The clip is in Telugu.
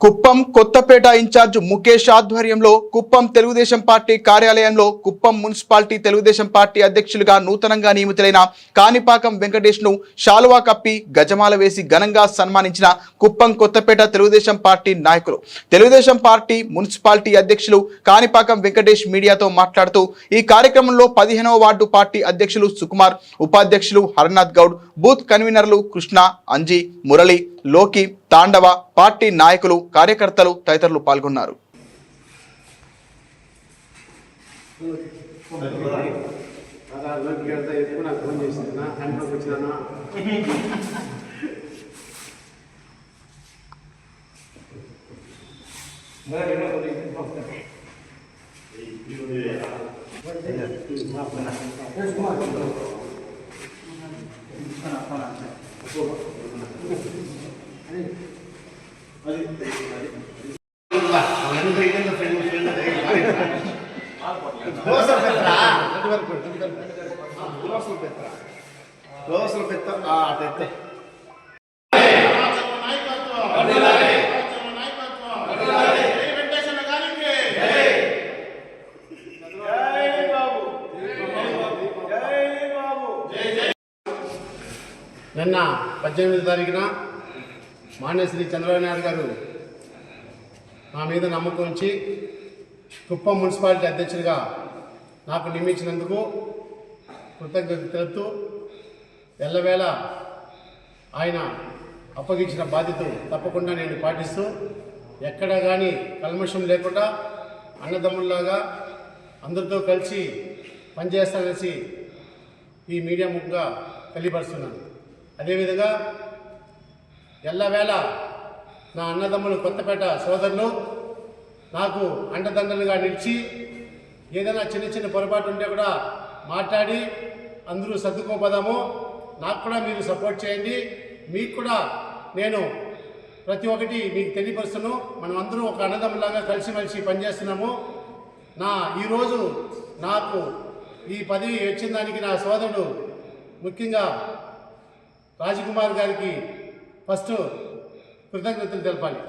కుప్పం కొత్తపేట ఇన్ఛార్జ్ ముఖేష్ ఆధ్వర్యంలో కుప్పం తెలుగుదేశం పార్టీ కార్యాలయంలో కుప్పం మున్సిపాలిటీ తెలుగుదేశం పార్టీ అధ్యక్షులుగా నూతనంగా నియమితులైన కాణిపాకం వెంకటేష్ ను శాలువా కప్పి గజమాల వేసి ఘనంగా సన్మానించిన కుప్పం కొత్తపేట తెలుగుదేశం పార్టీ నాయకులు. తెలుగుదేశం పార్టీ మున్సిపాలిటీ అధ్యక్షులు కాణిపాకం వెంకటేష్ మీడియాతో మాట్లాడుతూ ఈ కార్యక్రమంలో 15వ వార్డు పార్టీ అధ్యక్షులు సుకుమార్, ఉపాధ్యక్షులు హరనాథ్ గౌడ్, బూత్ కన్వీనర్లు కృష్ణ, అంజీ, మురళి, లోకి, తాండవ, పార్టీ నాయకులు, కార్యకర్తలు తదితరులు పాల్గొన్నారు. నిన్న 18వ తారీఖున మాన్యశ్రీ చంద్రబాబు నాయుడు గారు నా మీద నమ్మకం ఉంచి కుప్పం మున్సిపాలిటీ అధ్యక్షుడిగా నాకు నియమించినందుకు కృతజ్ఞత తెలుపుతూ ఎల్లవేళ ఆయన అప్పగించిన బాధ్యత తప్పకుండా నేను పాటిస్తూ ఎక్కడా కానీ కల్మషం లేకుండా అన్నదమ్ముల్లాగా అందరితో కలిసి పనిచేస్తాననేసి ఈ మీడియా ముఖంగా తెలియపరుస్తున్నాను. అదేవిధంగా ఎల్లవేళ నా అన్నదమ్ములు కొత్తపేట సోదరులు నాకు అండదండలుగా నిలిచి ఏదైనా చిన్న చిన్న పొరపాటు ఉంటే కూడా మాట్లాడి అందరూ సర్దుకోపోదాము. నాకు కూడా మీరు సపోర్ట్ చేయండి. మీకు కూడా నేను ప్రతి ఒక్కటి మీకు తెలియపరుస్తున్నాను. మనం అందరూ ఒక అన్నదమ్ములాగా కలిసిమెలిసి పనిచేస్తున్నాము. ఈరోజు నాకు ఈ పదవి వచ్చిన దానికి నా సోదరుడు ముఖ్యంగా రాజకుమార్ గారికి ఫస్ట్ కృతజ్ఞతలు తెలపాలి.